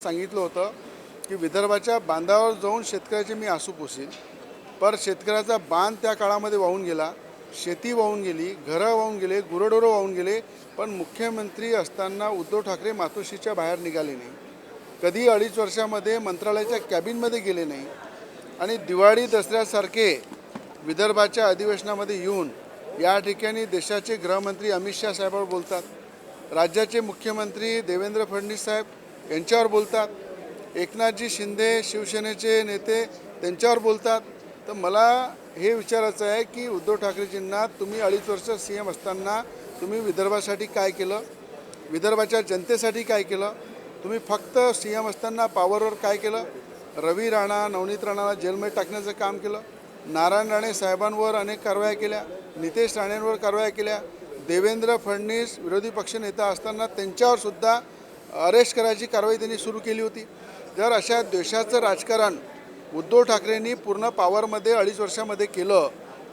सांगितलं होतं की विदर्भाच्या बांधावर जाऊन शेतकऱ्याचे मी आसू पोसील, पर शेतकऱ्याचा बांध त्या काळामध्ये वाहून गेला, शेती वाहून गेली, घरं वाहून गेले, गुरंढोरं वाहून गेले. पण मुख्यमंत्री असताना उद्धव ठाकरे मातोश्रीच्या बाहेर निघाले नाही, कधी 2.5 वर्षामध्ये मंत्रालयाच्या कॅबिनमध्ये गेले नाही. आणि दिवाळी दसऱ्यासारखे विदर्भाच्या अधिवेशनामध्ये येऊन या ठिकाणी देशाचे गृहमंत्री अमित शाह साहेबांवर बोलतात, राज्याचे मुख्यमंत्री देवेंद्र फडणवीस साहेब यांच्यावर बोलतात, एकनाथजी शिंदे शिवसेनेचे नेते त्यांच्यावर बोलतात. तर मला हे विचारायचं आहे की उद्धव ठाकरेजींना तुम्ही 2.5 वर्ष CM असताना तुम्ही विदर्भासाठी काय केलं, विदर्भाच्या जनतेसाठी काय केलं, तुम्ही फक्त CM असताना पॉवरवर काय केलं. रवी राणा नवनीत राणाला जेलमध्ये टाकण्याचं काम केलं, नारायण राणे साहेबांवर अनेक कारवाया केल्या, नितेश राणेंवर कारवाया केल्या, देवेंद्र फडणवीस विरोधी पक्षनेता असताना त्यांच्यावर सुद्धा अरेस्ट करायची कारवाई त्यांनी सुरू केली होती. जर अशा देशाचं राजकारण उद्धव ठाकरेंनी पूर्ण पॉवरमध्ये 2.5 वर्षामध्ये केलं,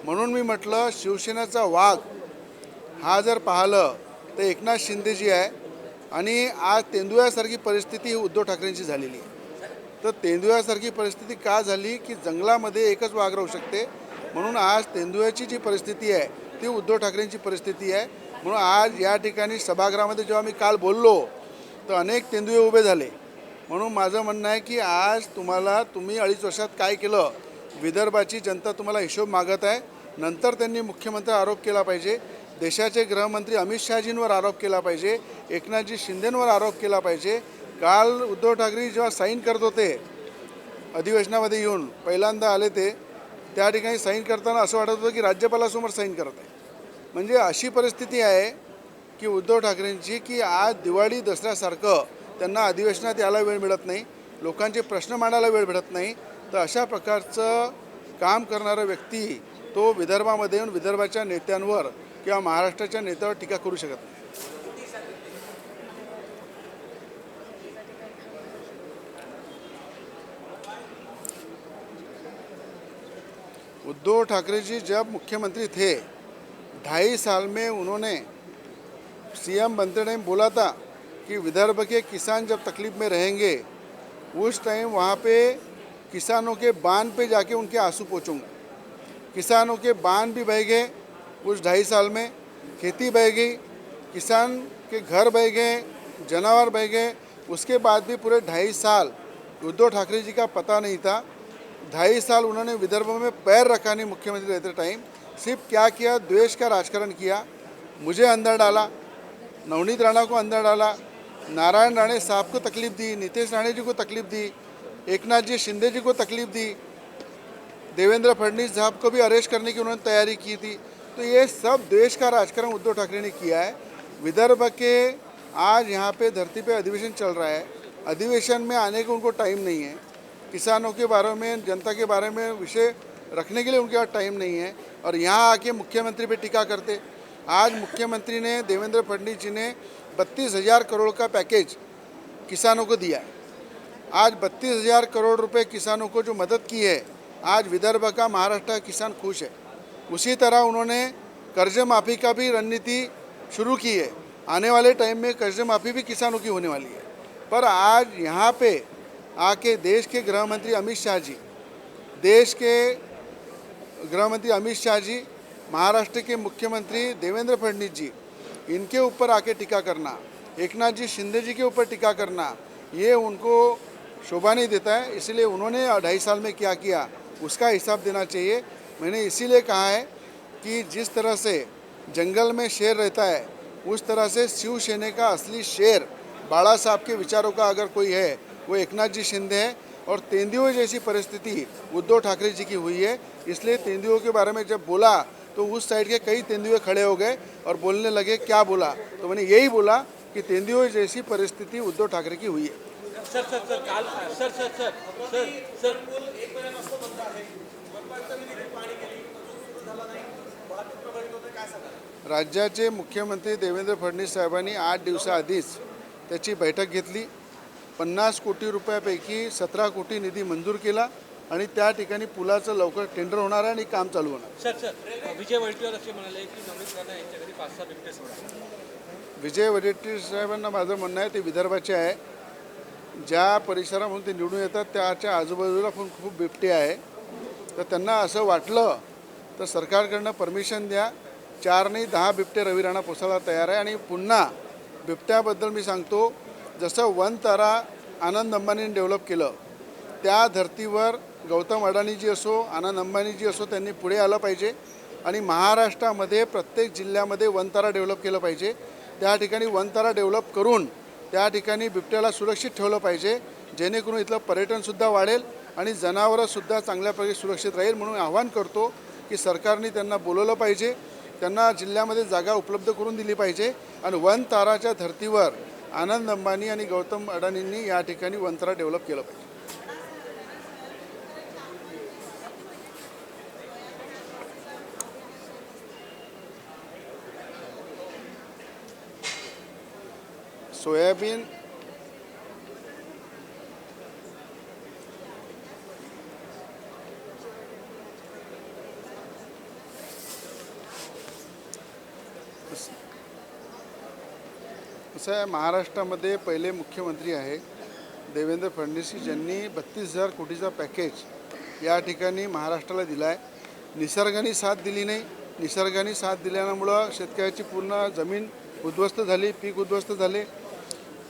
म्हणून मी म्हटलं शिवसेनेचा वाघ हा जर पाहिलं तर एकनाथ शिंदेजी आहे. आणि आज तेंदुळ्यासारखी परिस्थिती ही उद्धव ठाकरेंची झालेली आहे. तर तेंदुळ्यासारखी परिस्थिती का झाली की जंगलामध्ये एकच वाघ राहू शकते, म्हणून आज तेंदुळ्याची जी परिस्थिती आहे ती उद्धव ठाकरेंची परिस्थिती आहे. म्हणून आज या ठिकाणी सभागृहामध्ये जेव्हा मी काल बोललो तर अनेक तेंदुळे उभे झाले. म्हणून माझं म्हणणं आहे की आज तुम्ही 2.5 वर्षात काय केलं, विदर्भाची जनता तुम्हाला हिशोब मागत आहे. नंतर त्यांनी मुख्यमंत्री आरोप केला पाहिजे, देशाचे गृहमंत्री अमित शहाजींवर आरोप केला पाहिजे, एकनाथजी शिंदेंवर आरोप केला पाहिजे. काल उद्धव ठाकरे जेव्हा साईन करत होते अधिवेशनामध्ये येऊन पहिल्यांदा आले ते, त्या ठिकाणी साईन करताना असं वाटत होतं की राज्यपालासमोर साईन करत आहे. म्हणजे अशी परिस्थिती आहे की उद्धव ठाकरेंची की आज दिवाळी दसऱ्यासारखं त्यांना अधिवेशनात यायला वेळ मिळत नाही, लोकांचे प्रश्न मांडायला वेळ भेटत नाही. तर अशा प्रकारचं काम करणारा व्यक्ती तो विदर्भामध्ये येऊन विदर्भाच्या नेत्यांवर किंवा महाराष्ट्राच्या नेत्यावर टीका करू शकत नाही. उद्धव ठाकरे जी जब मुख्यमंत्री थे 2.5 साल में उन्होंने CM बनते टाइम बोला था कि विदर्भ के किसान जब तकलीफ़ में रहेंगे उस टाइम वहाँ पे किसानों के बांध पे जाके उनके आंसू पोंछूंगा. किसानों के बांध भी बह गए उस 2.5 साल में, खेती बह गई, किसान के घर बह गए, जानवर बह गए. उसके बाद भी पूरे 2.5 साल उद्धव ठाकरे जी का पता नहीं था. 2.5 साल उन्होंने विदर्भ में पैर रखा नहीं. मुख्यमंत्री रहते टाइम सिर्फ क्या किया, द्वेष का राजकारण किया, मुझे अंदर डाला, नवनीत राणा को अंदर डाला, नारायण राणे साहब को तकलीफ़ दी, नितेश राणे जी को तकलीफ़ दी, एकनाथ जी शिंदे जी को तकलीफ़ दी, देवेंद्र फडणवीस साहब को भी अरेस्ट करने की उन्होंने तैयारी की थी. तो ये सब देश का राजकारण उद्धव ठाकरे ने किया है. विदर्भ के आज यहाँ पे धरती पे अधिवेशन चल रहा है, अधिवेशन में आने को उनको टाइम नहीं है, किसानों के बारे में जनता के बारे में विषय रखने के लिए उनके पास टाइम नहीं है, और यहाँ आके मुख्यमंत्री पे टीका करते. आज मुख्यमंत्री ने देवेंद्र फडणवीस जी ने 32,000 करोड़ का पैकेज किसानों को दिया है. आज 32,000 करोड़ रुपए किसानों को जो मदद की है, आज विदर्भ का महाराष्ट्र का किसान खुश है. उसी तरह उन्होंने कर्ज माफ़ी का भी रणनीति शुरू की है. आने वाले टाइम में कर्ज माफ़ी भी किसानों की होने वाली है. पर आज यहाँ पे आके देश के गृहमंत्री अमित शाह जी, महाराष्ट्र के मुख्यमंत्री देवेंद्र फडणवीस जी, इनके ऊपर आके टीका करना, एकनाथ जी शिंदे जी के ऊपर टीका करना, ये उनको शोभा नहीं देता है. इसलिए उन्होंने 2.5 साल में क्या किया उसका हिसाब देना चाहिए. मैंने इसीलिए कहा है कि जिस तरह से जंगल में शेर रहता है उस तरह से शिवसेना का असली शेर बाला साहब के विचारों का अगर कोई है वो एकनाथ जी शिंदे है. और तेंदुओं जैसी परिस्थिति उद्धव ठाकरे जी की हुई है. इसलिए तेंदुओं के बारे में जब बोला तो उस साइड के कई तेंदुए खड़े हो गए और बोलने लगे क्या बोला, तो मैंने यही बोला कि तेंदुओं जैसी परिस्थिति उद्धव ठाकरे की हुई है. राज्याचे मुख्यमंत्री देवेंद्र फडणवीस साहेबांनी 8 दिवसाआधीच त्याची बैठक घेतली. 50 कोटी रुपयापैकी 17 कोटी निधी मंजूर केला आणि त्या ठिकाणी पुलाचं लवकर टेंडर होणार आहे आणि काम चालू होणार. विजय वडेट्टीवार असे म्हणाले की नवनीत राणा यांच्या घरी 5-6 बिबटे सोडा. विजय वडेट्टीवार साहेबांना माझं म्हणणं आहे ते विदर्भाचे आहे, ज्या परिसरामधून ते निवडून येतात त्याच्या आजूबाजूला पण खूप बिबटे आहे. तर त्यांना असं वाटलं तर सरकारकडनं परमिशन द्या. 4 नाही 10 बिबटे रवी राणा पोसायला तयार आहे. आणि पुन्हा बिबट्याबद्दल मी सांगतो, जसं वनतारा आनंद अंबानींनी डेव्हलप केलं, त्या धर्तीवर गौतम अडाणीजी असो, आनंद अंबानीजी असो, त्यांनी पुढे आलं पाहिजे आणि महाराष्ट्रामध्ये प्रत्येक जिल्ह्यामध्ये वनतारा डेव्हलप केलं पाहिजे. त्या ठिकाणी वनतारा डेव्हलप करून त्या ठिकाणी बिबट्याला सुरक्षित ठेवलं पाहिजे, जेणेकरून इथलं पर्यटनसुद्धा वाढेल आणि जनावरंसुद्धा चांगल्या प्रकारे सुरक्षित राहील. म्हणून आवाहन करतो की सरकारने त्यांना बोलवलं पाहिजे, त्यांना जिल्ह्यामध्ये जागा उपलब्ध करून दिली पाहिजे आणि वनताराच्या धर्तीवर आनंद अंबानी आणि गौतम अडाणींनी या ठिकाणी वनतारा डेव्हलप केलं पाहिजे. सोयाबीन कसं आहे, महाराष्ट्रामध्ये पहिले मुख्यमंत्री आहे देवेंद्र फडणवीस यांनी 32,000 कोटीचा पॅकेज या ठिकाणी महाराष्ट्राला दिला आहे. निसर्गाने साथ दिली नाही. निसर्गाने साथ दिल्यामुळं शेतकऱ्याची पूर्ण जमीन उद्ध्वस्त झाली, पीक उद्ध्वस्त झाले.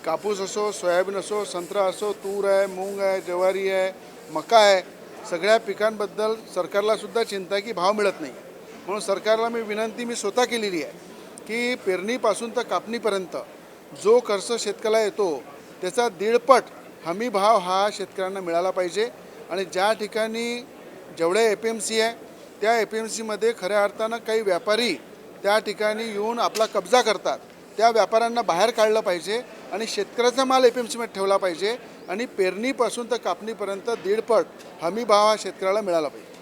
कापूस असो, सोयाबीन असो, संत्रा असो, तूर आहे, मूग आहे, ज्वारी आहे, मका आहे, सगळ्या पिकांबद्दल सरकारलासुद्धा चिंता आहे की भाव मिळत नाही. म्हणून सरकारला मी स्वतः केलेली आहे की पेरणीपासून तर कापणीपर्यंत जो खर्च शेतकऱ्याला येतो त्याचा 1.5 हमी भाव हा शेतकऱ्यांना मिळाला पाहिजे. आणि ज्या ठिकाणी जेवढे APMC आहे त्या APMCमध्ये खऱ्या अर्थानं काही व्यापारी त्या ठिकाणी येऊन आपला कब्जा करतात, त्या व्यापाऱ्यांना बाहेर काढलं पाहिजे आणि शेतकऱ्याचा माल APMCमध्ये ठेवला पाहिजे आणि पेरणीपासून तर कापणीपर्यंत 1.5 हमी भाव हा शेतकऱ्याला मिळाला पाहिजे.